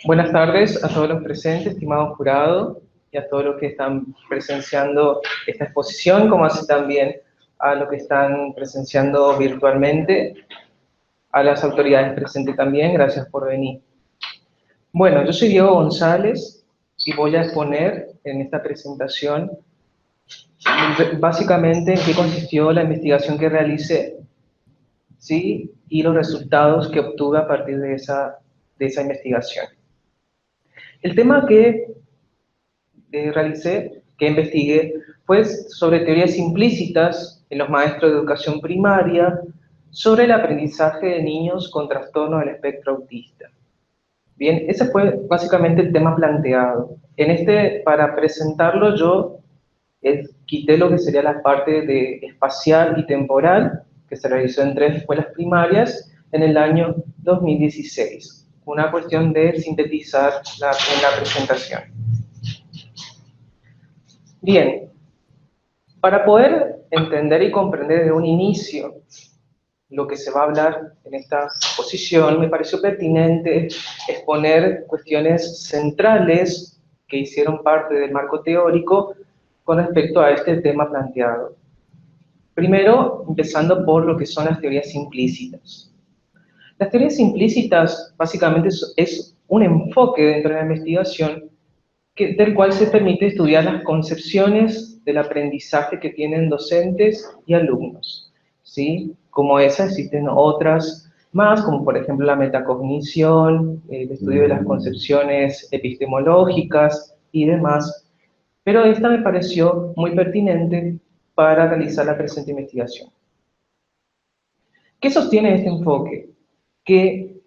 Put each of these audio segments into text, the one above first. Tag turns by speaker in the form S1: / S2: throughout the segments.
S1: Buenas tardes a todos los presentes, estimado jurado, y a todos los que están presenciando esta exposición, como así también a los que están presenciando virtualmente, a las autoridades presentes también, gracias por venir. Bueno, yo soy Diego González y voy a exponer en esta presentación básicamente en qué consistió la investigación que realicé, ¿sí? Y los resultados que obtuve a partir de esa investigación. El tema que que investigué, fue sobre teorías implícitas en los maestros de educación primaria sobre el aprendizaje de niños con trastorno del espectro autista. Bien, ese fue básicamente el tema planteado. Para presentarlo yo quité lo que sería la parte de espacial y temporal, que se realizó en 3 escuelas primarias en el año 2016. Una cuestión de sintetizar en la presentación. Bien, para poder entender y comprender desde un inicio lo que se va a hablar en esta exposición, me pareció pertinente exponer cuestiones centrales que hicieron parte del marco teórico con respecto a este tema planteado. Primero, empezando por lo que son las teorías implícitas. Las teorías implícitas básicamente es un enfoque dentro de la investigación del cual se permite estudiar las concepciones del aprendizaje que tienen docentes y alumnos, ¿sí? Como esas existen otras más, como por ejemplo la metacognición, el estudio de las concepciones epistemológicas y demás, pero esta me pareció muy pertinente para realizar la presente investigación. ¿Qué sostiene este enfoque? Que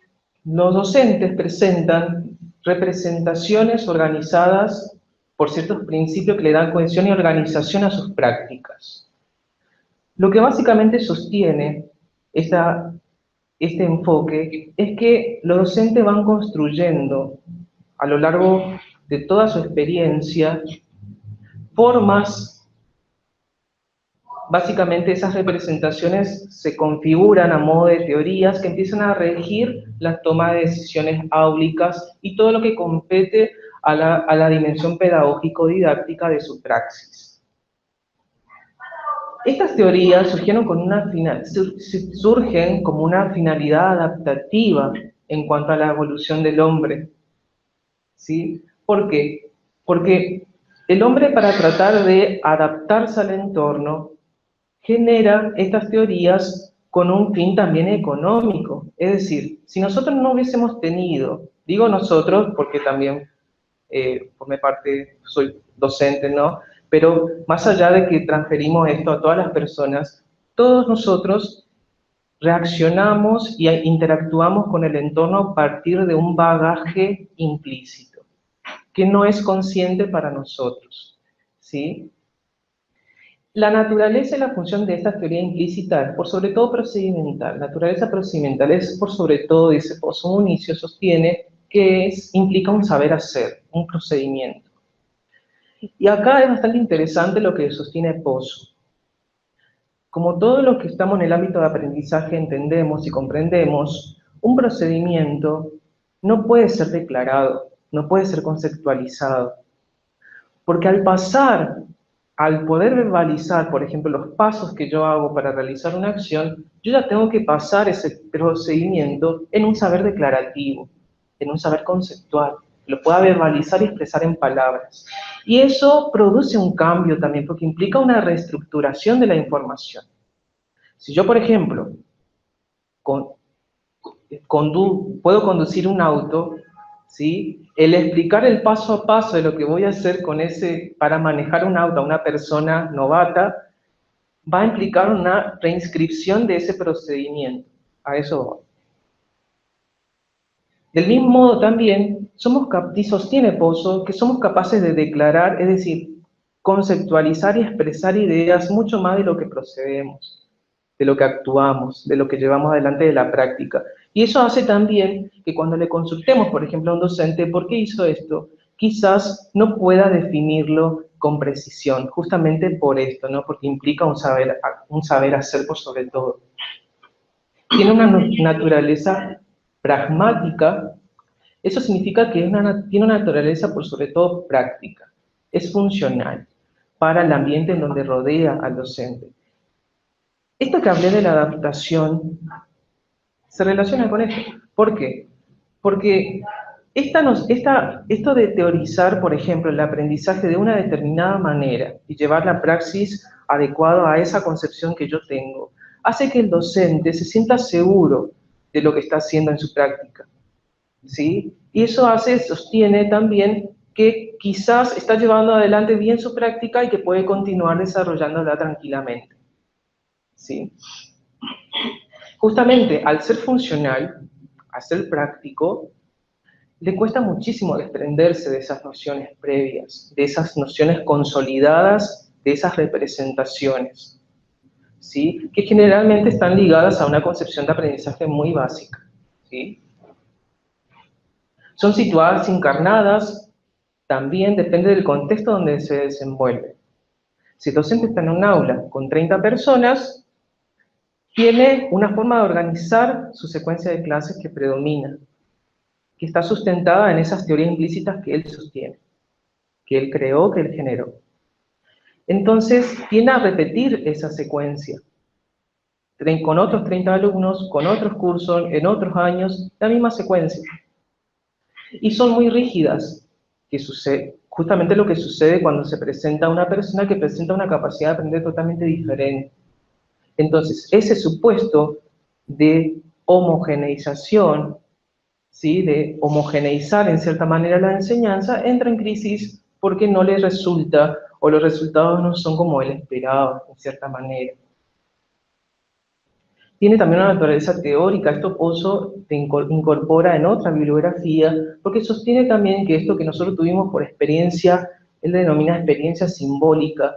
S1: los docentes presentan representaciones organizadas por ciertos principios que le dan cohesión y organización a sus prácticas. Lo que básicamente sostiene este enfoque es que los docentes van construyendo a lo largo de toda su experiencia formas. Básicamente esas representaciones se configuran a modo de teorías que empiezan a regir la toma de decisiones áulicas y todo lo que compete a la dimensión pedagógico-didáctica de su praxis. Estas teorías surgen como una finalidad adaptativa en cuanto a la evolución del hombre. ¿Sí? ¿Por qué? Porque el hombre, para tratar de adaptarse al entorno, genera estas teorías con un fin también económico. Es decir, si nosotros no hubiésemos tenido, digo nosotros porque también por mi parte soy docente, ¿no? Pero más allá de que transferimos esto a todas las personas, todos nosotros reaccionamos y interactuamos con el entorno a partir de un bagaje implícito, que no es consciente para nosotros, ¿sí? La naturaleza y la función de esta teoría implícita es por sobre todo procedimental. Naturaleza procedimental es por sobre todo, dice Pozo Municio, sostiene que implica un saber hacer, un procedimiento. Y acá es bastante interesante lo que sostiene Pozo. Como todos los que estamos en el ámbito de aprendizaje entendemos y comprendemos, un procedimiento no puede ser declarado, no puede ser conceptualizado. Porque al poder verbalizar, por ejemplo, los pasos que yo hago para realizar una acción, yo ya tengo que pasar ese procedimiento en un saber declarativo, en un saber conceptual, que lo pueda verbalizar y expresar en palabras. Y eso produce un cambio también, porque implica una reestructuración de la información. Si yo, por ejemplo, puedo conducir un auto, ¿sí? El explicar el paso a paso de lo que voy a hacer para manejar un auto a una persona novata, va a implicar una reinscripción de ese procedimiento. A eso voy. Del mismo modo también, y sostiene Pozo, que somos capaces de declarar, es decir, conceptualizar y expresar ideas mucho más de lo que procedemos, de lo que actuamos, de lo que llevamos adelante de la práctica. Y eso hace también que cuando le consultemos, por ejemplo, a un docente, ¿por qué hizo esto? Quizás no pueda definirlo con precisión, justamente por esto, ¿no? Porque implica un saber hacer por sobre todo. Tiene una naturaleza pragmática Eso significa que tiene una naturaleza por sobre todo práctica, es funcional para el ambiente en donde rodea al docente. Esto que hablé de la adaptación se relaciona con esto. ¿Por qué? Porque esto de teorizar, por ejemplo, el aprendizaje de una determinada manera y llevar la praxis adecuada a esa concepción que yo tengo, hace que el docente se sienta seguro de lo que está haciendo en su práctica, ¿sí? Y eso sostiene también que quizás está llevando adelante bien su práctica y que puede continuar desarrollándola tranquilamente, ¿sí? Justamente al ser funcional, al ser práctico, le cuesta muchísimo desprenderse de esas nociones previas, de esas nociones consolidadas, de esas representaciones, ¿sí? Que generalmente están ligadas a una concepción de aprendizaje muy básica, ¿sí? Son situadas encarnadas, también depende del contexto donde se desenvuelve. Si el docente está en un aula con 30 personas, tiene una forma de organizar su secuencia de clases que predomina, que está sustentada en esas teorías implícitas que él sostiene, que él creó, que él generó. Entonces, tiende a repetir esa secuencia, con otros 30 alumnos, con otros cursos, en otros años, la misma secuencia. Y son muy rígidas, que sucede, justamente lo que sucede cuando se presenta una persona que presenta una capacidad de aprender totalmente diferente. Entonces, ese supuesto de homogeneización, ¿sí? De homogeneizar en cierta manera la enseñanza, entra en crisis porque no le resulta o los resultados no son como él esperaba, en cierta manera. Tiene también una naturaleza teórica, esto Pozo incorpora en otra bibliografía, porque sostiene también que esto que nosotros tuvimos por experiencia, él denomina experiencia simbólica,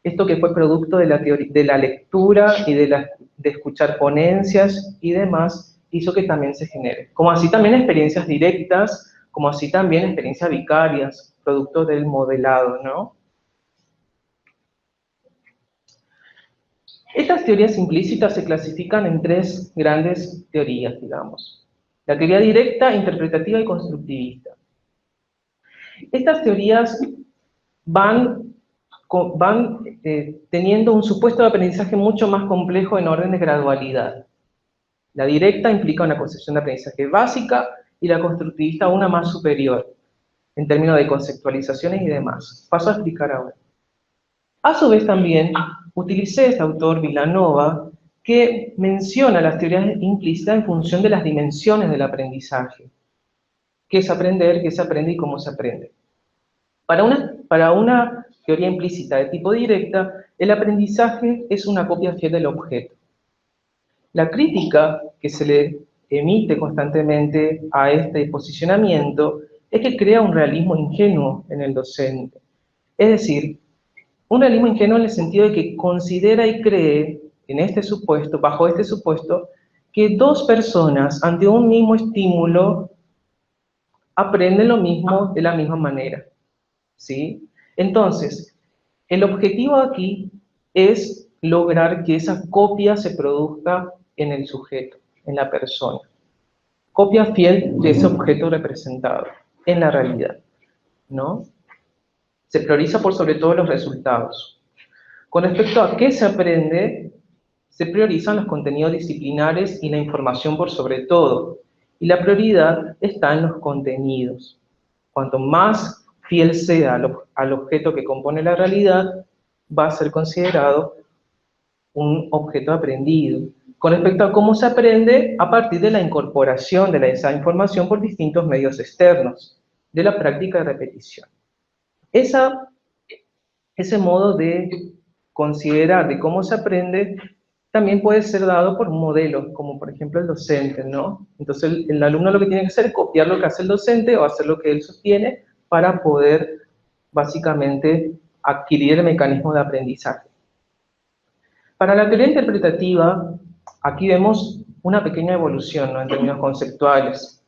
S1: esto que fue producto de la lectura y de escuchar ponencias y demás, hizo que también se genere. Como así también experiencias directas, como así también experiencias vicarias, producto del modelado, ¿no? Estas teorías implícitas se clasifican en tres grandes teorías, digamos. La teoría directa, interpretativa y constructivista. Estas teorías van teniendo un supuesto de aprendizaje mucho más complejo en orden de gradualidad. La directa implica una concepción de aprendizaje básica y la constructivista una más superior, en términos de conceptualizaciones y demás. Paso a explicar ahora. A su vez también utilicé este autor Vilanova que menciona las teorías implícitas en función de las dimensiones del aprendizaje. ¿Qué es aprender? ¿Qué se aprende y cómo se aprende? Para una teoría implícita de tipo directa, el aprendizaje es una copia fiel del objeto. La crítica que se le emite constantemente a este posicionamiento es que crea un realismo ingenuo en el docente. Es decir, un realismo ingenuo en el sentido de que considera y cree en este supuesto, bajo este supuesto, que dos personas ante un mismo estímulo aprenden lo mismo de la misma manera, ¿sí? Entonces, el objetivo aquí es lograr que esa copia se produzca en el sujeto, en la persona. Copia fiel de ese objeto representado en la realidad, ¿no? Se prioriza por sobre todo los resultados. Con respecto a qué se aprende, se priorizan los contenidos disciplinares y la información por sobre todo, y la prioridad está en los contenidos. Cuanto más fiel sea al objeto que compone la realidad, va a ser considerado un objeto aprendido. Con respecto a cómo se aprende, a partir de la incorporación de esa información por distintos medios externos, de la práctica de repetición. Ese modo de considerar de cómo se aprende también puede ser dado por un modelo, como por ejemplo el docente, ¿no? Entonces el alumno lo que tiene que hacer es copiar lo que hace el docente o hacer lo que él sostiene para poder básicamente adquirir el mecanismo de aprendizaje. Para la teoría interpretativa, aquí vemos una pequeña evolución, ¿no? En términos conceptuales.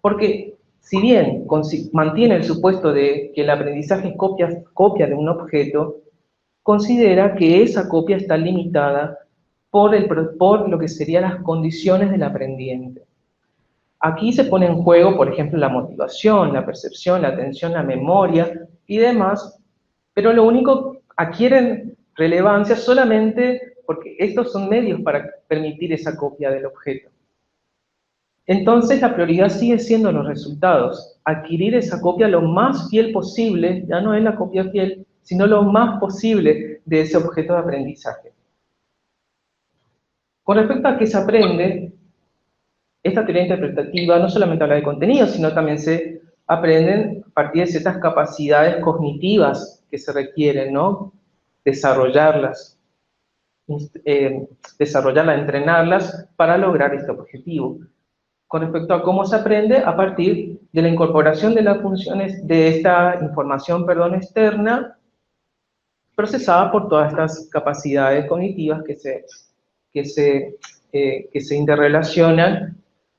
S1: Porque si bien mantiene el supuesto de que el aprendizaje es copia de un objeto, considera que esa copia está limitada por lo que serían las condiciones del aprendiente. Aquí se pone en juego, por ejemplo, la motivación, la percepción, la atención, la memoria y demás, pero lo único adquieren relevancia solamente porque estos son medios para permitir esa copia del objeto. Entonces la prioridad sigue siendo los resultados, adquirir esa copia lo más fiel posible, ya no es la copia fiel, sino lo más posible de ese objeto de aprendizaje. Con respecto a qué se aprende, esta teoría interpretativa no solamente habla de contenido, sino también se aprenden a partir de ciertas capacidades cognitivas que se requieren, ¿no? Desarrollarlas, entrenarlas para lograr este objetivo. Con respecto a cómo se aprende, a partir de la incorporación de las funciones, de esta información, externa, procesada por todas estas capacidades cognitivas que se interrelacionan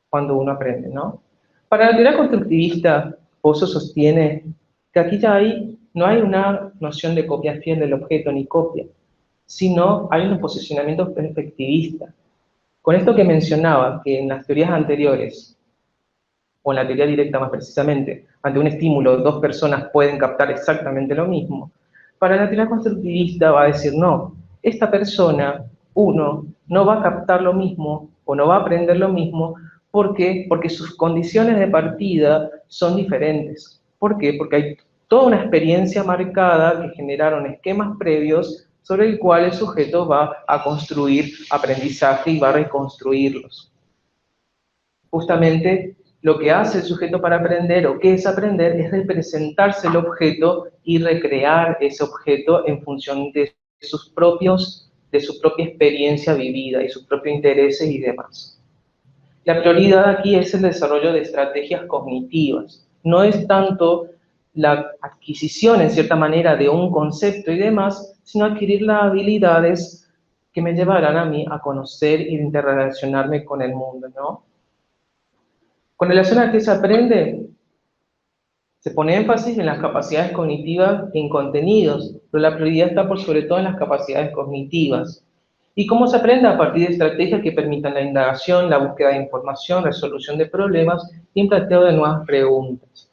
S1: cuando uno aprende, ¿no? Para la teoría constructivista, Pozo sostiene que aquí no hay una noción de copia fiel del objeto ni copia, sino hay un posicionamiento perspectivista. Con esto que mencionaba, que en las teorías anteriores, o en la teoría directa más precisamente, ante un estímulo dos personas pueden captar exactamente lo mismo, para la teoría constructivista va a decir, no, esta persona, uno, no va a captar lo mismo o no va a aprender lo mismo. ¿Por qué? Porque sus condiciones de partida son diferentes. ¿Por qué? Porque hay toda una experiencia marcada que generaron esquemas previos sobre el cual el sujeto va a construir aprendizaje y va a reconstruirlos. Justamente lo que hace el sujeto para aprender, o qué es aprender, es representarse el objeto y recrear ese objeto en función de su propia experiencia vivida y sus propios intereses y demás. La prioridad aquí es el desarrollo de estrategias cognitivas. No es tanto la adquisición, en cierta manera, de un concepto y demás, sino adquirir las habilidades que me llevarán a mí a conocer y interrelacionarme con el mundo, ¿no? Con relación a qué se aprende, se pone énfasis en las capacidades cognitivas y en contenidos, pero la prioridad está por sobre todo en las capacidades cognitivas. ¿Y cómo se aprende? A partir de estrategias que permitan la indagación, la búsqueda de información, resolución de problemas y un planteo de nuevas preguntas,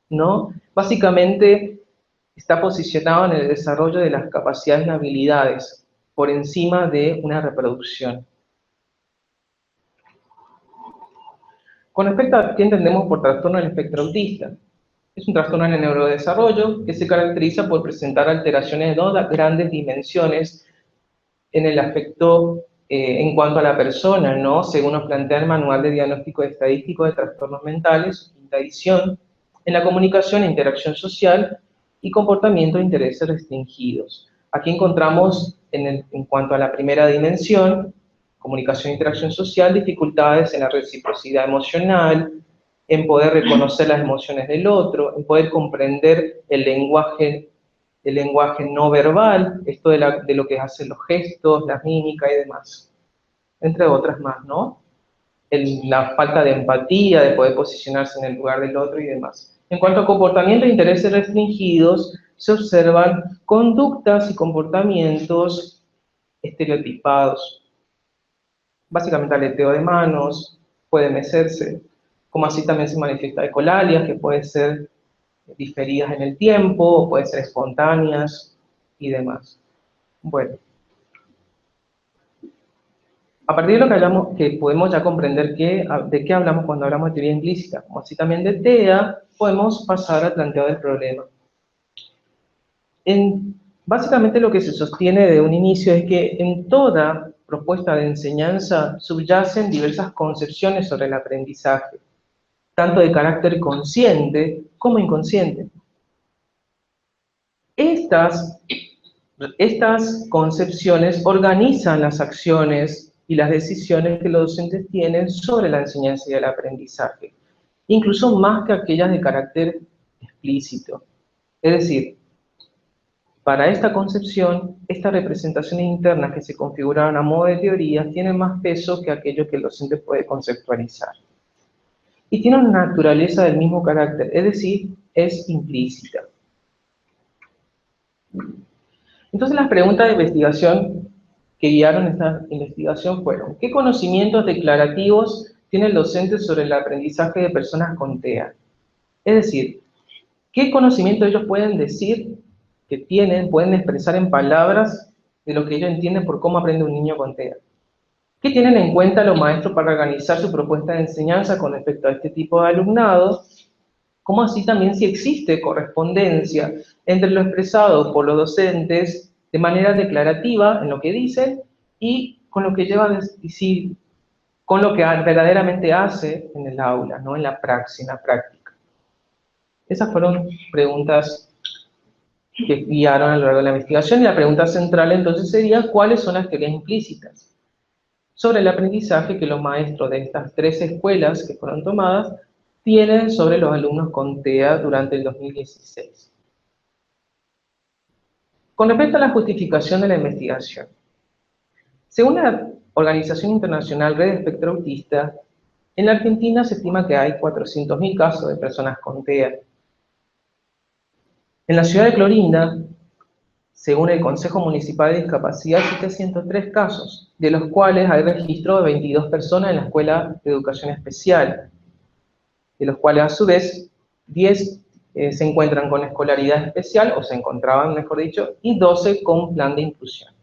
S1: ¿no? Básicamente está posicionado en el desarrollo de las capacidades y habilidades por encima de una reproducción. Con respecto a qué entendemos por trastorno del espectro autista, es un trastorno en el neurodesarrollo que se caracteriza por presentar alteraciones de dos grandes dimensiones en el aspecto en cuanto a la persona, ¿no? Según nos plantea el Manual de Diagnóstico Estadístico de Trastornos Mentales, quinta edición, en la comunicación e interacción social y comportamiento de intereses restringidos. Aquí encontramos, en cuanto a la primera dimensión, comunicación e interacción social, dificultades en la reciprocidad emocional, en poder reconocer las emociones del otro, en poder comprender el lenguaje no verbal, esto de lo que hacen los gestos, la mímica y demás, entre otras más, ¿no? La falta de empatía, de poder posicionarse en el lugar del otro y demás. En cuanto a comportamiento e intereses restringidos, se observan conductas y comportamientos estereotipados. Básicamente aleteo de manos, puede mecerse, como así también se manifiesta ecolalia, que puede ser diferidas en el tiempo, pueden ser espontáneas y demás. Bueno, a partir de lo que hablamos, que podemos ya comprender de qué hablamos cuando hablamos de teoría implícita, como así también de TEA, podemos pasar al planteo del problema. Básicamente lo que se sostiene de un inicio es que en toda propuesta de enseñanza subyacen diversas concepciones sobre el aprendizaje, tanto de carácter consciente como inconsciente. Estas concepciones organizan las acciones y las decisiones que los docentes tienen sobre la enseñanza y el aprendizaje, incluso más que aquellas de carácter explícito. Es decir, para esta concepción, estas representaciones internas que se configuraron a modo de teoría tienen más peso que aquello que el docente puede conceptualizar. Y tienen una naturaleza del mismo carácter, es decir, es implícita. Entonces las preguntas de investigación que guiaron esta investigación fueron: ¿qué conocimientos declarativos tiene el docente sobre el aprendizaje de personas con TEA? Es decir, ¿qué conocimiento ellos pueden decir que tienen, pueden expresar en palabras de lo que ellos entienden por cómo aprende un niño con TEA? ¿Qué tienen en cuenta los maestros para organizar su propuesta de enseñanza con respecto a este tipo de alumnado? ¿Cómo así también si existe correspondencia entre lo expresado por los docentes de manera declarativa en lo que dicen y con lo que lleva a decir, con lo que verdaderamente hace en el aula, ¿no? En la praxis, en la práctica? Esas fueron preguntas que guiaron a lo largo de la investigación, y la pregunta central entonces sería: ¿cuáles son las teorías implícitas sobre el aprendizaje que los maestros de estas 3 escuelas que fueron tomadas tienen sobre los alumnos con TEA durante el 2016? Con respecto a la justificación de la investigación, según la Organización Internacional Red Espectro Autista, en la Argentina se estima que hay 400.000 casos de personas con TEA. En la ciudad de Clorinda, según el Consejo Municipal de Discapacidad, existen 103 casos, de los cuales hay registro de 22 personas en la Escuela de Educación Especial, de los cuales a su vez 10 se encuentran con escolaridad especial, o se encontraban, mejor dicho, y 12 con plan de inclusión.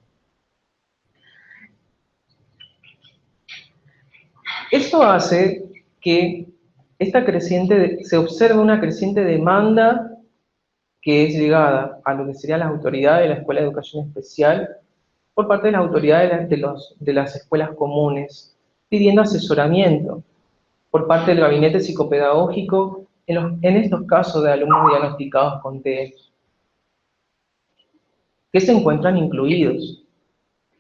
S1: Esto hace que se observe una creciente demanda que es llegada a lo que serían las autoridades de la Escuela de Educación Especial por parte de las autoridades de las escuelas comunes, pidiendo asesoramiento por parte del gabinete psicopedagógico en estos casos de alumnos diagnosticados con TEA, que se encuentran incluidos.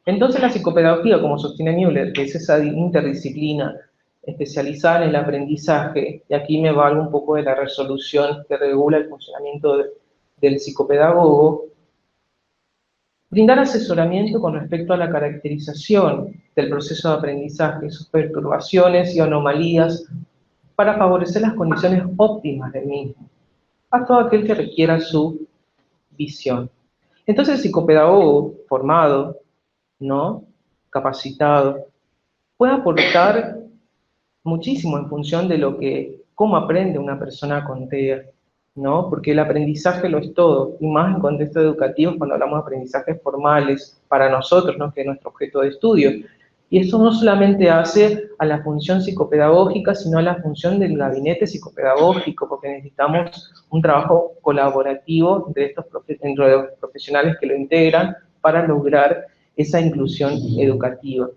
S1: Entonces la psicopedagogía, como sostiene Müller, que es esa interdisciplina especializada en el aprendizaje, y aquí me valgo un poco de la resolución que regula el funcionamiento del psicopedagogo, brindar asesoramiento con respecto a la caracterización del proceso de aprendizaje, sus perturbaciones y anomalías, para favorecer las condiciones óptimas del mismo, a todo aquel que requiera su visión. Entonces el psicopedagogo formado, ¿no?, capacitado, puede aportar muchísimo en función de cómo aprende una persona con TEA, ¿no? Porque el aprendizaje lo es todo, y más en contexto educativo cuando hablamos de aprendizajes formales para nosotros, ¿no?, que es nuestro objeto de estudio. Y esto no solamente hace a la función psicopedagógica, sino a la función del gabinete psicopedagógico, porque necesitamos un trabajo colaborativo entre los profesionales que lo integran para lograr esa inclusión educativa.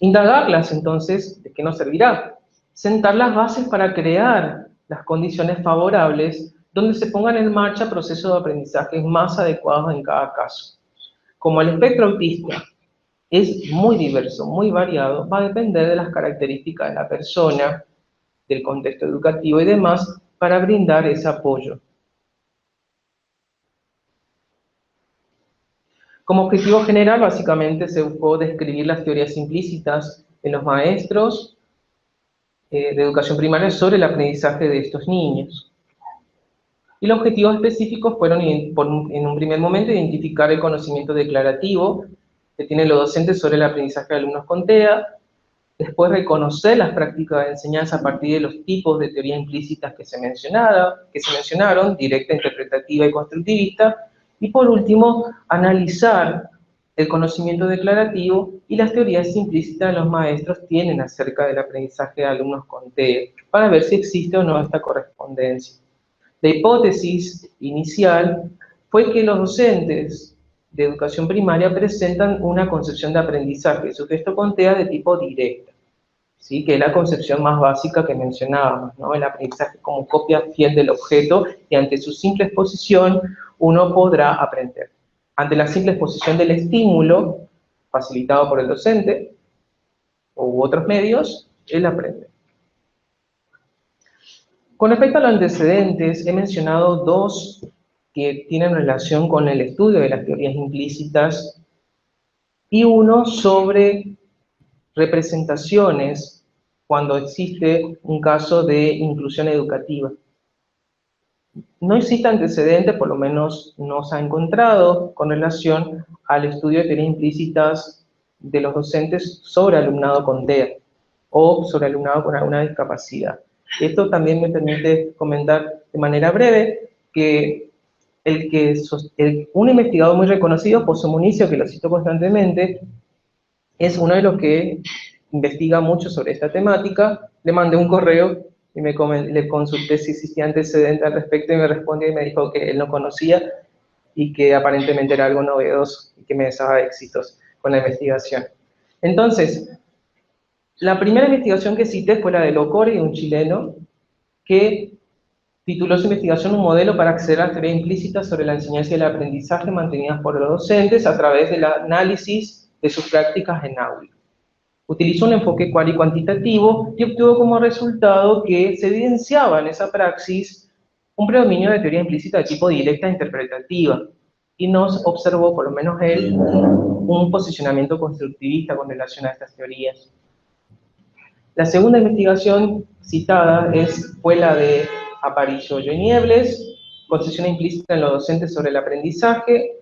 S1: Indagarlas, entonces, ¿de qué nos servirá? Sentar las bases para crear las condiciones favorables donde se pongan en marcha procesos de aprendizaje más adecuados en cada caso. Como el espectro autista es muy diverso, muy variado, va a depender de las características de la persona, del contexto educativo y demás, para brindar ese apoyo. Como objetivo general, básicamente se buscó describir las teorías implícitas en los maestros de educación primaria sobre el aprendizaje de estos niños. Y los objetivos específicos fueron, en un primer momento, identificar el conocimiento declarativo que tienen los docentes sobre el aprendizaje de alumnos con TEA, después reconocer las prácticas de enseñanza a partir de los tipos de teoría implícitas que se mencionaron, directa, interpretativa y constructivista, y por último, analizar el conocimiento declarativo y las teorías implícitas que los maestros tienen acerca del aprendizaje de alumnos con TEA, para ver si existe o no esta correspondencia. La hipótesis inicial fue que los docentes de educación primaria presentan una concepción de aprendizaje de su texto con TEA de tipo directa, ¿sí?, que es la concepción más básica que mencionábamos, ¿no?, el aprendizaje como copia fiel del objeto, y ante su simple exposición uno podrá aprender. Ante la simple exposición del estímulo, facilitado por el docente u otros medios, él aprende. Con respecto a los antecedentes, he mencionado 2 que tienen relación con el estudio de las teorías implícitas, y uno sobre representaciones cuando existe un caso de inclusión educativa. No existe antecedente, por lo menos no se ha encontrado, con relación al estudio de teorías implícitas de los docentes sobre alumnado con TEA o sobre alumnado con alguna discapacidad. Esto también me permite comentar de manera breve que un investigador muy reconocido, Pozo Municio, que lo cito constantemente, es uno de los que investiga mucho sobre esta temática. Le mandé un correo y le consulté si existía antecedente al respecto y me respondió y me dijo que él no conocía y que aparentemente era algo novedoso y que me deseaba éxitos con la investigación. Entonces, la primera investigación que cité fue la de Locore, un chileno, que tituló su investigación Un modelo para acceder a la teoría implícita sobre la enseñanza y el aprendizaje mantenidas por los docentes a través del análisis de sus prácticas en aula. Utilizó un enfoque cual y cuantitativo y obtuvo como resultado que se evidenciaba en esa praxis un predominio de teoría implícita de tipo directa e interpretativa, y nos observó, por lo menos él, un posicionamiento constructivista con relación a estas teorías. La segunda investigación citada fue la de Aparicio y Niebles, concesión implícita en los docentes sobre el aprendizaje.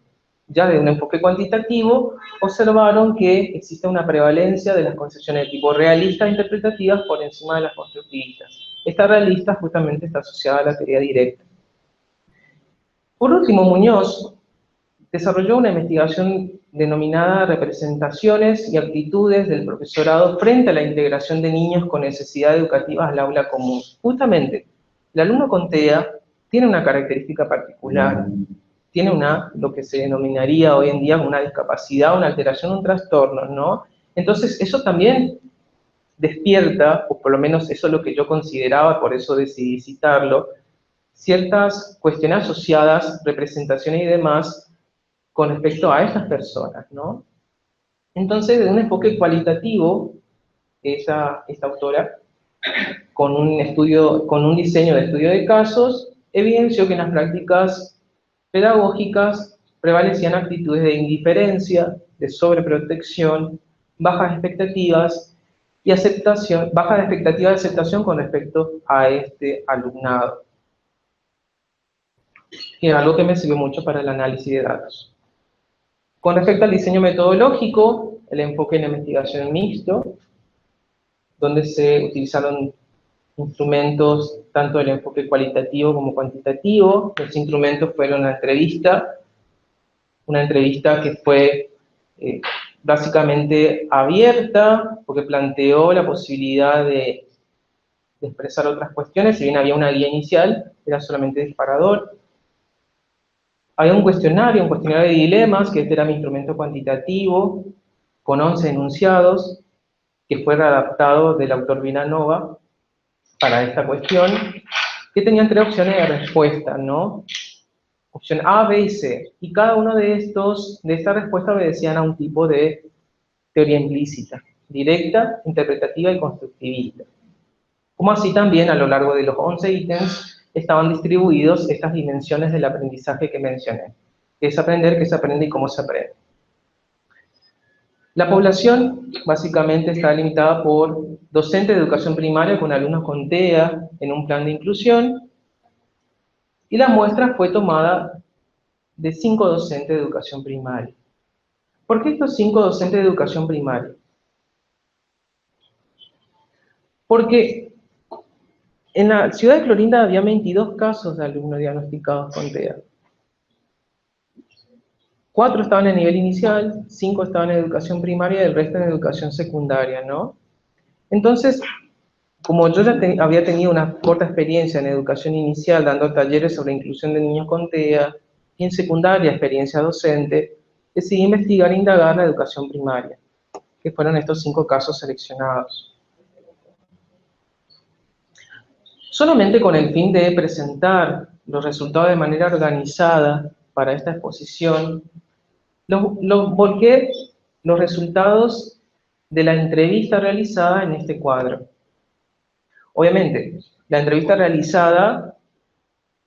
S1: Ya de un enfoque cuantitativo, observaron que existe una prevalencia de las concepciones de tipo realistas e interpretativas por encima de las constructivistas. Esta realista justamente está asociada a la teoría directa. Por último, Muñoz desarrolló una investigación denominada Representaciones y actitudes del profesorado frente a la integración de niños con necesidades educativas al aula común. Justamente, el alumno con TEA tiene una característica particular, tiene lo que se denominaría hoy en día una discapacidad, una alteración, un trastorno, ¿no? Entonces, eso también despierta, o por lo menos eso es lo que yo consideraba, por eso decidí citarlo, ciertas cuestiones asociadas, representaciones y demás, con respecto a estas personas, ¿no? Entonces, de un enfoque cualitativo, esta autora, con un diseño de estudio de casos, evidenció que en las prácticas pedagógicas prevalecían actitudes de indiferencia, de sobreprotección, bajas expectativas de aceptación con respecto a este alumnado, que es algo que me sirvió mucho para el análisis de datos. Con respecto al diseño metodológico, el enfoque en la investigación mixto, donde se utilizaron instrumentos tanto del enfoque cualitativo como cuantitativo. Los instrumentos fueron una entrevista que fue básicamente abierta, porque planteó la posibilidad de expresar otras cuestiones, si bien había una guía inicial, era solamente disparador. Había un cuestionario de dilemas, que este era mi instrumento cuantitativo, con 11 enunciados, que fue readaptado del autor Vilanova para esta cuestión, que tenían 3 opciones de respuesta, ¿no? Opción A, B y C. Y cada uno de estas respuestas obedecían a un tipo de teoría implícita, directa, interpretativa y constructivista. Como así también a lo largo de los 11 ítems estaban distribuidos estas dimensiones del aprendizaje que mencioné. ¿Qué es aprender, qué se aprende y cómo se aprende? La población básicamente está limitada por docentes de educación primaria con alumnos con TEA en un plan de inclusión, y la muestra fue tomada de 5 docentes de educación primaria. ¿Por qué estos 5 docentes de educación primaria? Porque en la ciudad de Clorinda había 22 casos de alumnos diagnosticados con TEA. 4 estaban en nivel inicial, 5 estaban en educación primaria y el resto en educación secundaria, ¿no? Entonces, como yo ya había tenido una corta experiencia en educación inicial, dando talleres sobre inclusión de niños con TEA, y en secundaria, experiencia docente, decidí investigar e indagar la educación primaria, que fueron estos 5 casos seleccionados. Solamente con el fin de presentar los resultados de manera organizada para esta exposición, volqué los resultados de la entrevista realizada en este cuadro. Obviamente, la entrevista realizada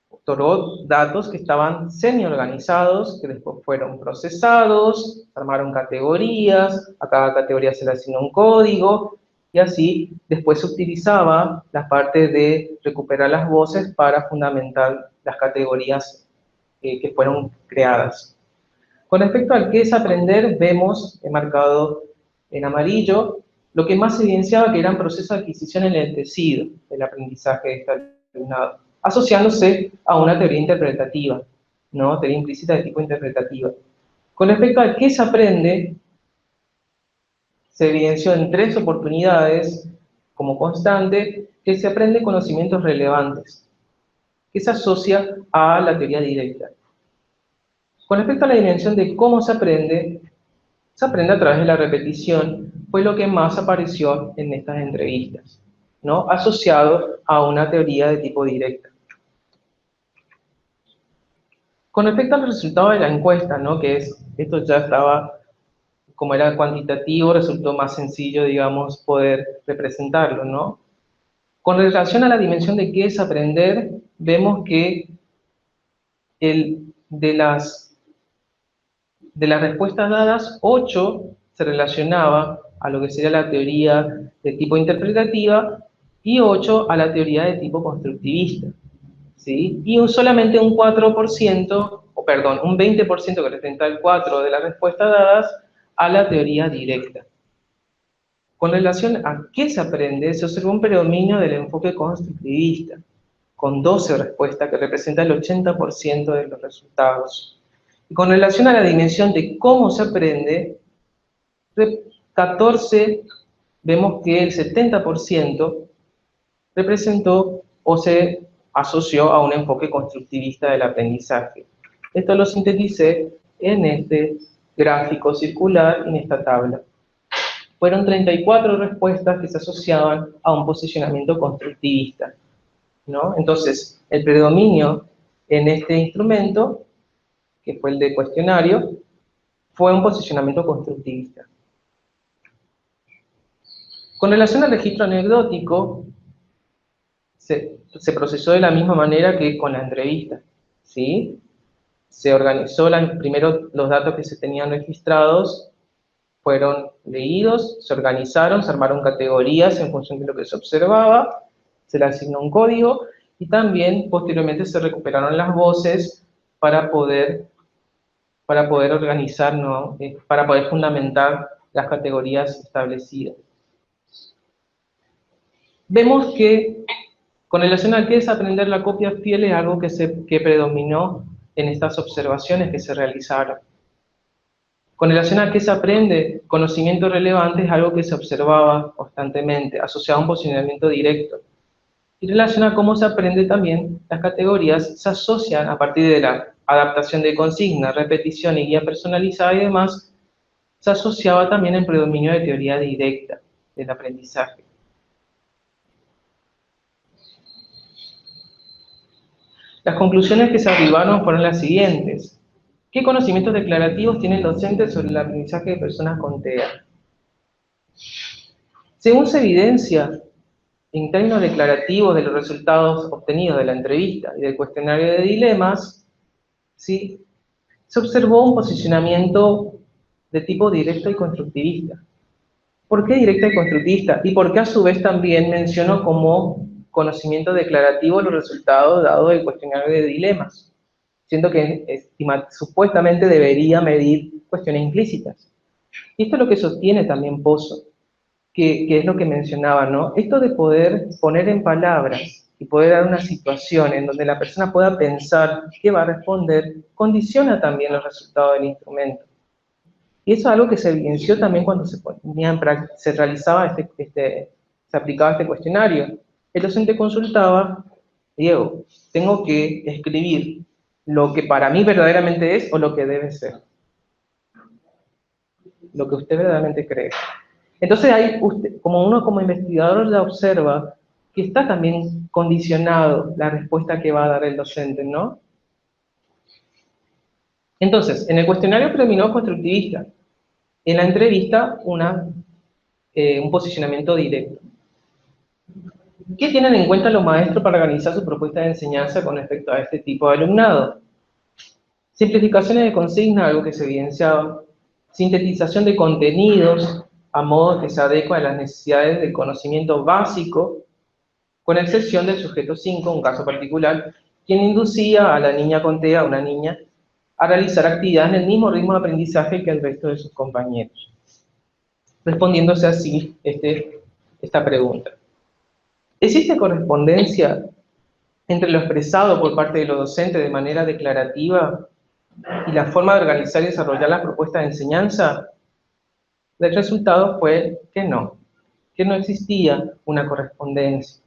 S1: otorgó datos que estaban semi-organizados, que después fueron procesados, armaron categorías, a cada categoría se le asignó un código, y así después se utilizaba la parte de recuperar las voces para fundamentar las categorías que fueron creadas. Con respecto al qué es aprender, vemos, he marcado en amarillo, lo que más se evidenciaba que eran procesos de adquisición enlentecido del aprendizaje de este alumnado, asociándose a una teoría interpretativa, ¿no? Teoría implícita de tipo interpretativa. Con respecto a qué se aprende, se evidenció en 3 oportunidades como constante que se aprende conocimientos relevantes, que se asocia a la teoría directa. Con respecto a la dimensión de cómo se aprende a través de la repetición, fue lo que más apareció en estas entrevistas, ¿no? Asociado a una teoría de tipo directa. Con respecto al resultado de la encuesta, ¿no? Que esto ya estaba, como era cuantitativo, resultó más sencillo, digamos, poder representarlo, ¿no? Con relación a la dimensión de qué es aprender, vemos que de las respuestas dadas, 8 se relacionaba a lo que sería la teoría de tipo interpretativa y 8 a la teoría de tipo constructivista, ¿sí? Y solamente un 4%, un 20% que representa el 4 de las respuestas dadas a la teoría directa. Con relación a qué se aprende, se observó un predominio del enfoque constructivista, con 12 respuestas que representa el 80% de los resultados. Y con relación a la dimensión de cómo se aprende, 14, vemos que el 70% representó o se asoció a un enfoque constructivista del aprendizaje. Esto lo sinteticé en este gráfico circular en esta tabla. Fueron 34 respuestas que se asociaban a un posicionamiento constructivista, ¿no? Entonces, el predominio en este instrumento, que fue el de cuestionario, fue un posicionamiento constructivista. Con relación al registro anecdótico, se procesó de la misma manera que con la entrevista, ¿sí? Se organizó, primero los datos que se tenían registrados fueron leídos, se organizaron, se armaron categorías en función de lo que se observaba, se le asignó un código y también posteriormente se recuperaron las voces para poder organizar, ¿no? Para poder fundamentar las categorías establecidas. Vemos que con relación a qué es aprender la copia fiel es algo que predominó en estas observaciones que se realizaron. Con relación a qué se aprende, conocimiento relevante es algo que se observaba constantemente, asociado a un posicionamiento directo. Y en relación a cómo se aprende también, las categorías se asocian a partir de la adaptación de consigna, repetición y guía personalizada y demás, se asociaba también el predominio de teoría directa del aprendizaje. Las conclusiones que se arribaron fueron las siguientes. ¿Qué conocimientos declarativos tienen docentes sobre el aprendizaje de personas con TEA? Según se evidencia, en términos declarativos de los resultados obtenidos de la entrevista y del cuestionario de dilemas, ¿sí?, se observó un posicionamiento de tipo directo y constructivista. ¿Por qué directa y constructivista? Y por qué a su vez también menciono como conocimiento declarativo los resultados dados del cuestionario de dilemas, siendo que supuestamente debería medir cuestiones implícitas. Y esto es lo que sostiene también Pozo, que es lo que mencionaba, ¿no? Esto de poder poner en palabras y poder dar una situación en donde la persona pueda pensar qué va a responder, condiciona también los resultados del instrumento. Y eso es algo que se evidenció también cuando se realizaba se aplicaba este cuestionario. El docente consultaba: Diego, tengo que escribir lo que para mí verdaderamente es o lo que debe ser. Lo que usted verdaderamente cree. Entonces ahí uno como investigador ya observa que está también condicionado la respuesta que va a dar el docente, ¿no? Entonces, en el cuestionario predominó constructivista. En la entrevista, un posicionamiento directo. ¿Qué tienen en cuenta los maestros para organizar su propuesta de enseñanza con respecto a este tipo de alumnado? Simplificaciones de consignas, algo que se evidenciaba. Sintetización de contenidos a modo que se adecua a las necesidades del conocimiento básico, con excepción del sujeto 5, un caso particular, quien inducía a la niña con TEA, una niña, a realizar actividades en el mismo ritmo de aprendizaje que el resto de sus compañeros. respondiéndose así esta pregunta. ¿Existe correspondencia entre lo expresado por parte de los docentes de manera declarativa y la forma de organizar y desarrollar las propuestas de enseñanza? El resultado fue que no existía una correspondencia.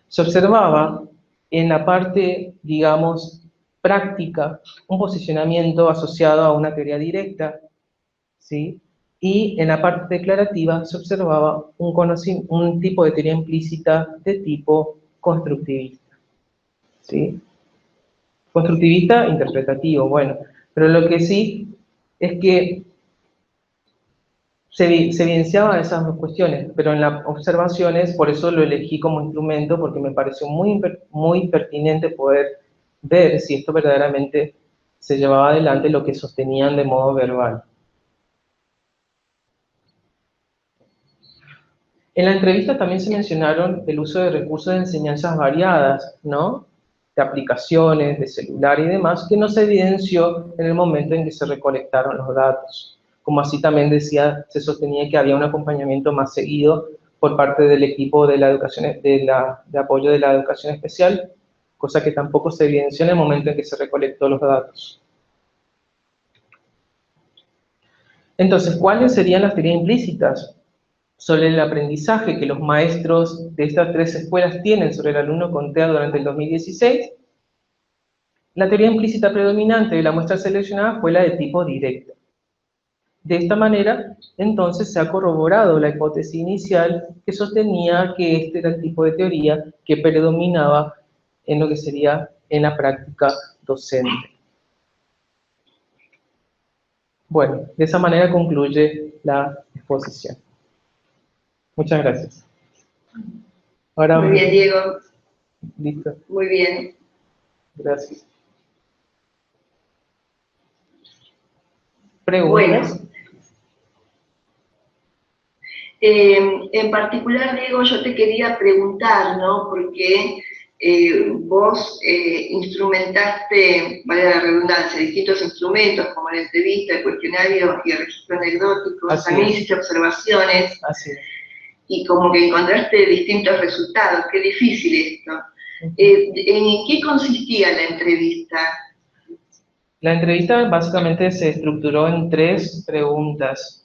S1: Se observaba en la parte, digamos, práctica, un posicionamiento asociado a una teoría directa, ¿sí? Y en la parte declarativa se observaba un tipo de teoría implícita de tipo constructivista, ¿sí? Constructivista interpretativo, bueno, pero lo que sí es que se evidenciaban esas dos cuestiones, pero en las observaciones, por eso lo elegí como instrumento, porque me pareció muy pertinente poder ver si esto verdaderamente se llevaba adelante lo que sostenían de modo verbal. En la entrevista también se mencionaron el uso de recursos de enseñanzas variadas, ¿no? De aplicaciones, de celular y demás, que no se evidenció en el momento en que se recolectaron los datos. Como así también decía, se sostenía que había un acompañamiento más seguido por parte del equipo de la educación, de apoyo de la educación especial, cosa que tampoco se evidenció en el momento en que se recolectó los datos. Entonces, ¿cuáles serían las teorías implícitas sobre el aprendizaje que los maestros de estas tres escuelas tienen sobre el alumno con TEA durante el 2016? La teoría implícita predominante de la muestra seleccionada fue la de tipo directo. De esta manera, entonces, se ha corroborado la hipótesis inicial que sostenía que este era el tipo de teoría que predominaba en lo que sería en la práctica docente. Bueno, de esa manera concluye la exposición. Muchas gracias. Ahora,
S2: muy bien, Diego.
S1: Listo.
S2: Muy bien.
S1: Gracias. ¿Preguntas?
S2: Bueno. En particular, Diego, yo te quería preguntar, ¿no? Porque vos instrumentaste, vale la redundancia, distintos instrumentos como la entrevista, el cuestionario y el registro anecdótico, también hiciste observaciones.
S1: Así es.
S2: Y como que encontraste distintos resultados. Qué difícil esto. ¿En qué consistía la entrevista?
S1: La entrevista básicamente se estructuró en 3 preguntas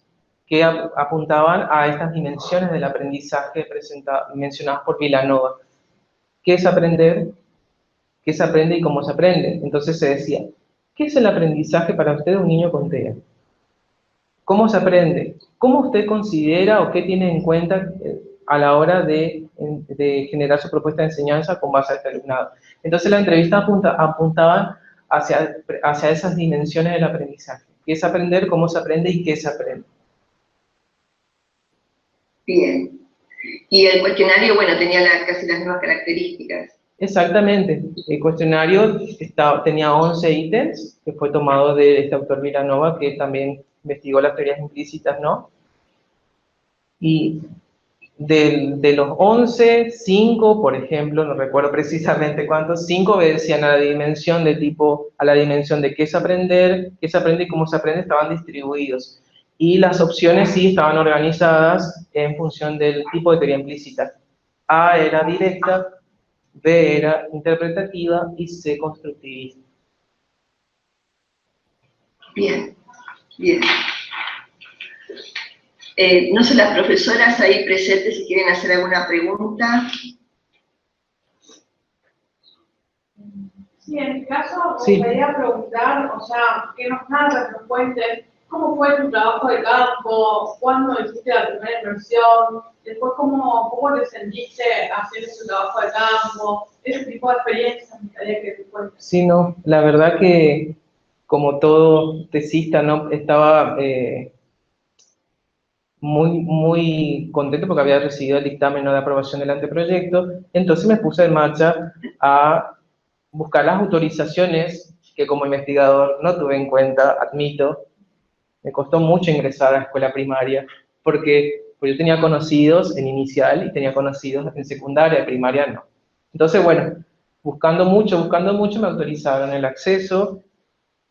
S1: que apuntaban a estas dimensiones del aprendizaje mencionadas por Vilanova. ¿Qué es aprender? ¿Qué se aprende y cómo se aprende? Entonces se decía, ¿qué es el aprendizaje para usted de un niño con TEA? ¿Cómo se aprende? ¿Cómo usted considera o qué tiene en cuenta a la hora de generar su propuesta de enseñanza con base a este alumnado? Entonces la entrevista apuntaba hacia esas dimensiones del aprendizaje. ¿Qué es aprender? ¿Cómo se aprende? ¿Y qué se aprende?
S2: Bien. Y el cuestionario, bueno, tenía casi las mismas características.
S1: Exactamente. El cuestionario tenía 11 ítems, que fue tomado de este autor Vilanova, que también investigó las teorías implícitas, ¿no? Y de los 11, 5, por ejemplo, no recuerdo precisamente cuántos, 5 obedecían a la dimensión a la dimensión de qué es aprender, qué se aprende y cómo se aprende, estaban distribuidos. Y las opciones sí estaban organizadas en función del tipo de teoría implícita. A era directa, B era interpretativa y C constructivista.
S2: Bien, bien. No sé, las profesoras ahí presentes si quieren hacer alguna pregunta.
S3: Sí, en mi caso me gustaría preguntar, o sea, que nos narres, nos cuentes, ¿cómo fue tu trabajo de campo? ¿Cuándo hiciste la primera inversión? Después, ¿cómo te sentiste haciendo tu trabajo de campo? Ese tipo de experiencias me gustaría que te cuentes.
S1: Sí, no, la verdad que como todo tesista, ¿no? Estaba muy contento porque había recibido el dictamen de aprobación del anteproyecto, entonces me puse en marcha a buscar las autorizaciones que como investigador no tuve en cuenta, admito. Me costó mucho ingresar a la escuela primaria porque pues yo tenía conocidos en inicial y tenía conocidos en secundaria, primaria no. Entonces, bueno, buscando mucho, me autorizaron el acceso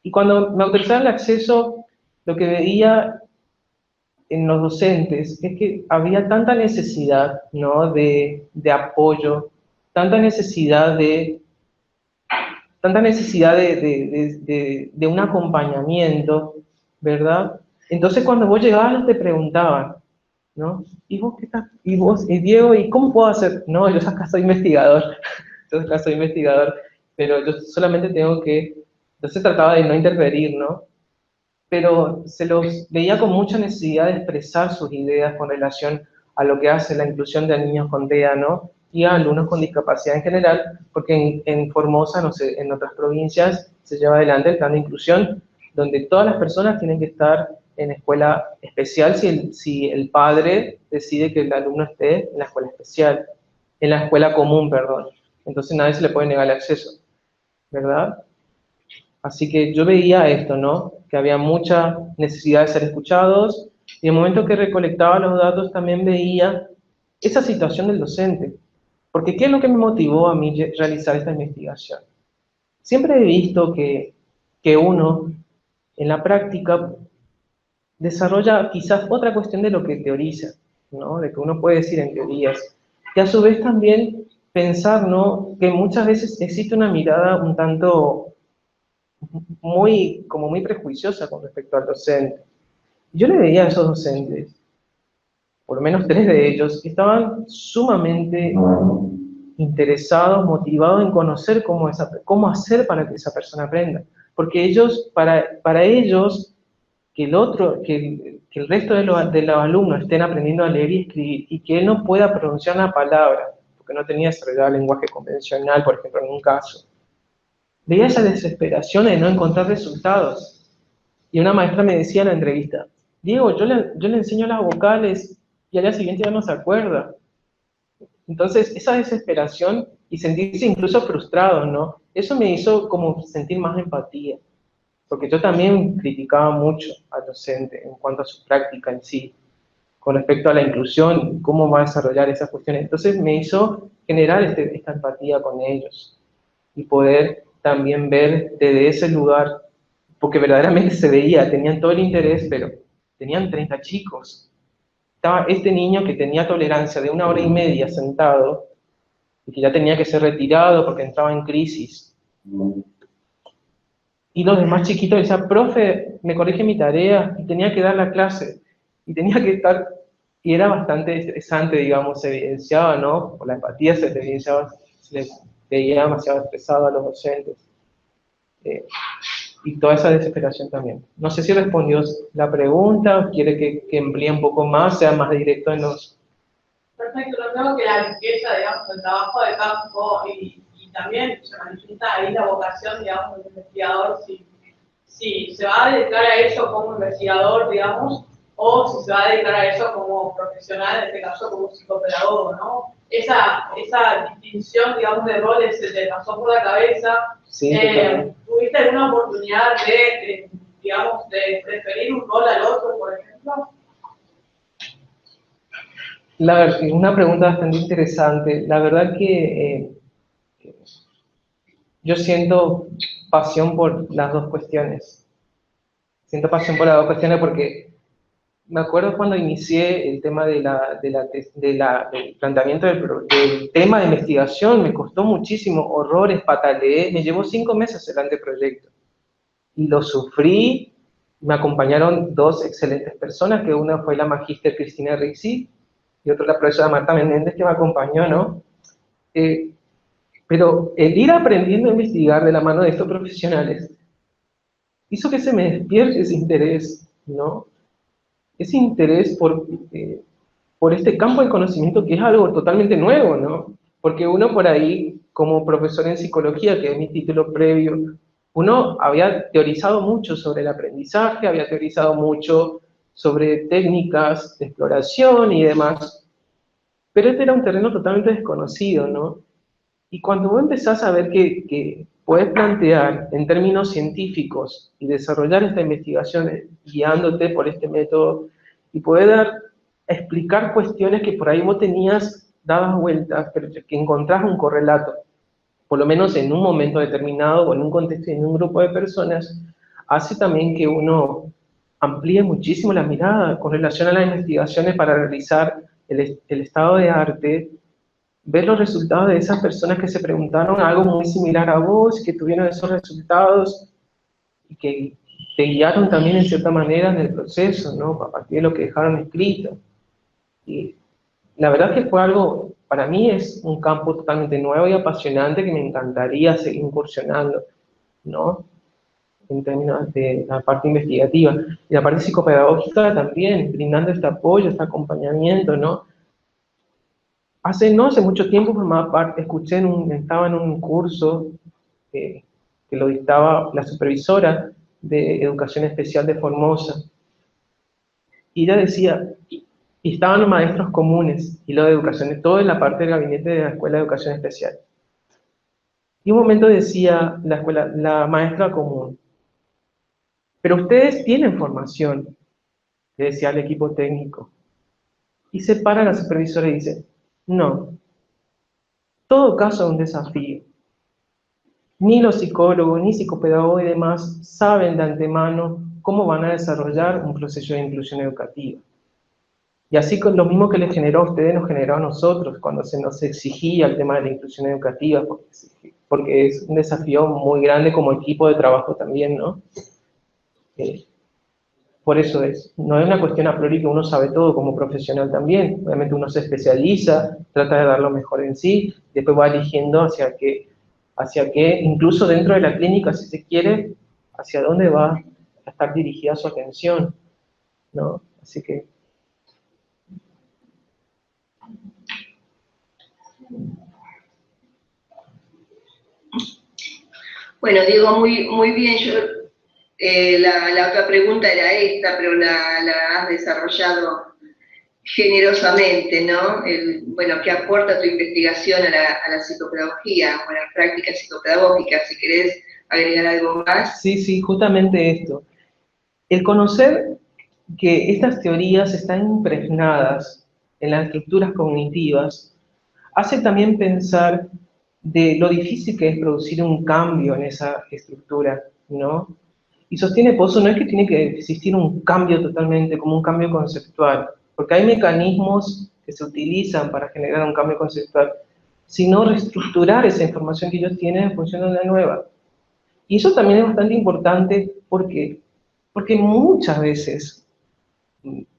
S1: y cuando me autorizaron el acceso, lo que veía en los docentes es que había tanta necesidad, ¿no?, de apoyo, tanta necesidad de un acompañamiento, ¿verdad? Entonces cuando vos llegabas te preguntaban, ¿no? ¿Y vos qué estás? ¿Y vos? ¿Y Diego? ¿Y cómo puedo hacer? No, yo acá soy investigador, yo acá soy investigador, pero yo solamente tengo que... Entonces trataba de no interferir, ¿no? Pero se los veía con mucha necesidad de expresar sus ideas con relación a lo que hace la inclusión de niños con TEA, ¿no? Y a alumnos con discapacidad en general, porque en Formosa, no sé, en otras provincias se lleva adelante el plan de inclusión, donde todas las personas tienen que estar en escuela especial si el padre decide que el alumno esté en la escuela especial, en la escuela común, perdón. Entonces nadie se le puede negar el acceso, ¿verdad? Así que yo veía esto, ¿no? Que había mucha necesidad de ser escuchados, y en el momento que recolectaba los datos también veía esa situación del docente. Porque ¿qué es lo que me motivó a mí realizar esta investigación? Siempre he visto que uno, en la práctica, desarrolla quizás otra cuestión de lo que teoriza, ¿no? De que uno puede decir en teorías. Y a su vez también pensar, ¿no?, que muchas veces existe una mirada un tanto como muy prejuiciosa con respecto al docente. Yo le veía a esos docentes, por lo menos 3 de ellos, que estaban sumamente interesados, motivados en conocer cómo hacer para que esa persona aprenda. Porque ellos, para ellos, que el resto de los alumnos estén aprendiendo a leer y escribir, y que él no pueda pronunciar una palabra, porque no tenía desarrollado el lenguaje convencional, por ejemplo, en un caso, veía esa desesperación de no encontrar resultados. Y una maestra me decía en la entrevista, Diego, yo le enseño las vocales y al día siguiente ya no se acuerda. Entonces, esa desesperación y sentirse incluso frustrado, ¿no? Eso me hizo como sentir más empatía, porque yo también criticaba mucho al docente en cuanto a su práctica en sí, con respecto a la inclusión, cómo va a desarrollar esas cuestiones. Entonces, me hizo generar esta empatía con ellos y poder también ver desde ese lugar, porque verdaderamente se veía, tenían todo el interés, pero tenían 30 chicos. Estaba este niño que tenía tolerancia de 1 hora y media sentado y que ya tenía que ser retirado porque entraba en crisis. Y los demás chiquitos decían, profe, me corrige mi tarea, y tenía que dar la clase, y tenía que estar, y era bastante estresante, digamos, se evidenciaba, ¿no? Por la empatía se evidenciaba, se les veía demasiado estresado a los docentes. Y toda esa desesperación también. No sé si respondió la pregunta, o quiere que emplee un poco más, sea más directo en los...
S3: Perfecto, no creo que la riqueza, digamos, del trabajo de campo y también se manifiesta ahí la vocación, digamos, del investigador, si se va a dedicar a eso como investigador, digamos, o si se va a dedicar a eso como profesional, en este caso como psicopedagogo, ¿no? Esa distinción, digamos, de roles se te pasó por la cabeza.
S1: Sí,
S3: ¿Tuviste alguna oportunidad digamos, de preferir un rol al otro, por ejemplo?
S1: Una pregunta bastante interesante. La verdad que yo siento pasión por las dos cuestiones. Siento pasión por las dos cuestiones porque me acuerdo cuando inicié el tema del planteamiento del tema de investigación, me costó muchísimo, horrores, pataleé, me llevó 5 meses el anteproyecto. Y lo sufrí, me acompañaron 2 excelentes personas, que una fue la magíster Cristina Rixi y otra la profesora Marta Menéndez, que me acompañó, ¿no? Pero el ir aprendiendo a investigar de la mano de estos profesionales hizo que se me despierte ese interés, ¿no? Ese interés por este campo de conocimiento que es algo totalmente nuevo, ¿no? Porque uno por ahí, como profesor en psicología, que es mi título previo, uno había teorizado mucho sobre el aprendizaje, había teorizado mucho sobre técnicas de exploración y demás, pero este era un terreno totalmente desconocido, ¿no? Y cuando vos empezás a ver que puedes plantear en términos científicos y desarrollar esta investigación guiándote por este método y poder explicar cuestiones que por ahí vos tenías dadas vueltas, pero que encontrás un correlato, por lo menos en un momento determinado o en un contexto y en un grupo de personas, hace también que uno amplíe muchísimo la mirada con relación a las investigaciones para realizar el estado de arte, ver los resultados de esas personas que se preguntaron algo muy similar a vos, que tuvieron esos resultados y que te guiaron también en cierta manera en el proceso, ¿no? A partir de lo que dejaron escrito. Y la verdad que fue algo, para mí es un campo totalmente nuevo y apasionante que me encantaría seguir incursionando, ¿no? En términos de la parte investigativa. Y la parte psicopedagógica también, brindando este apoyo, este acompañamiento, ¿no? No hace mucho tiempo formaba parte, estaba en un curso que lo dictaba la supervisora de Educación Especial de Formosa. Y ella decía, y estaban los maestros comunes y los de educación, todo en la parte del gabinete de la Escuela de Educación Especial. Y un momento decía la maestra común, pero ustedes tienen formación, le decía al equipo técnico. Y se para la supervisora y dice, no, todo caso es un desafío. Ni los psicólogos, ni psicopedagogos y demás saben de antemano cómo van a desarrollar un proceso de inclusión educativa. Y así con lo mismo que les generó a ustedes, nos generó a nosotros cuando se nos exigía el tema de la inclusión educativa, porque es un desafío muy grande como equipo de trabajo también, ¿no? Por eso no es una cuestión a priori que uno sabe todo como profesional también. Obviamente uno se especializa, trata de dar lo mejor en sí, después va eligiendo hacia qué, incluso dentro de la clínica, si se quiere, hacia dónde va a estar dirigida su atención, ¿no? Así que...
S2: Bueno, Diego, muy bien. La otra pregunta era esta, pero la has desarrollado generosamente, ¿no? Bueno, ¿qué aporta tu investigación a la psicopedagogía o a las prácticas psicopedagógicas? Si querés agregar algo más.
S1: Sí, justamente esto. El conocer que estas teorías están impregnadas en las estructuras cognitivas hace también pensar de lo difícil que es producir un cambio en esa estructura, ¿no? Y sostiene Pozo, no es que tiene que existir un cambio totalmente, como un cambio conceptual, porque hay mecanismos que se utilizan para generar un cambio conceptual, sino reestructurar esa información que ellos tienen en función de una nueva. Y eso también es bastante importante porque muchas veces,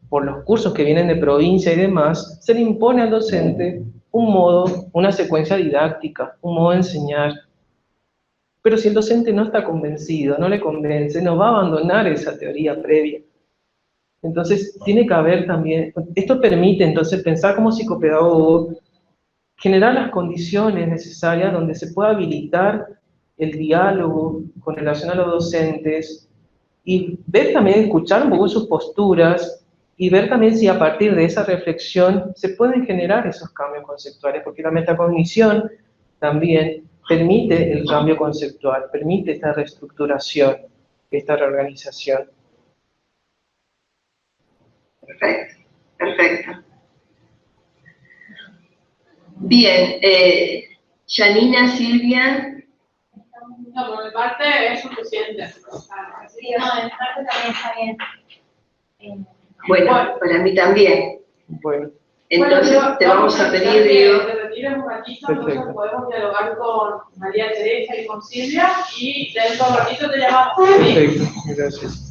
S1: por los cursos que vienen de provincia y demás, se le impone al docente un modo, una secuencia didáctica, un modo de enseñar. Pero si el docente no está convencido, no le convence, no va a abandonar esa teoría previa. Entonces, tiene que haber también, esto permite entonces pensar como psicopedagogo, generar las condiciones necesarias donde se pueda habilitar el diálogo con relación a los docentes y ver también, escuchar un poco sus posturas y ver también si a partir de esa reflexión se pueden generar esos cambios conceptuales, porque la metacognición también permite el cambio conceptual, permite esta reestructuración, esta reorganización.
S2: Perfecto. Bien, Janina, Silvia.
S3: No, por mi parte es suficiente.
S4: Sí, no, de mi parte también está bien.
S2: Bueno, para mí también.
S1: Bueno.
S2: Entonces te vamos a pedir, Diego.
S3: Te retires un ratito, entonces podemos dialogar con María Teresa y con Silvia, y dentro de un ratito te llamamos.
S1: Perfecto, gracias.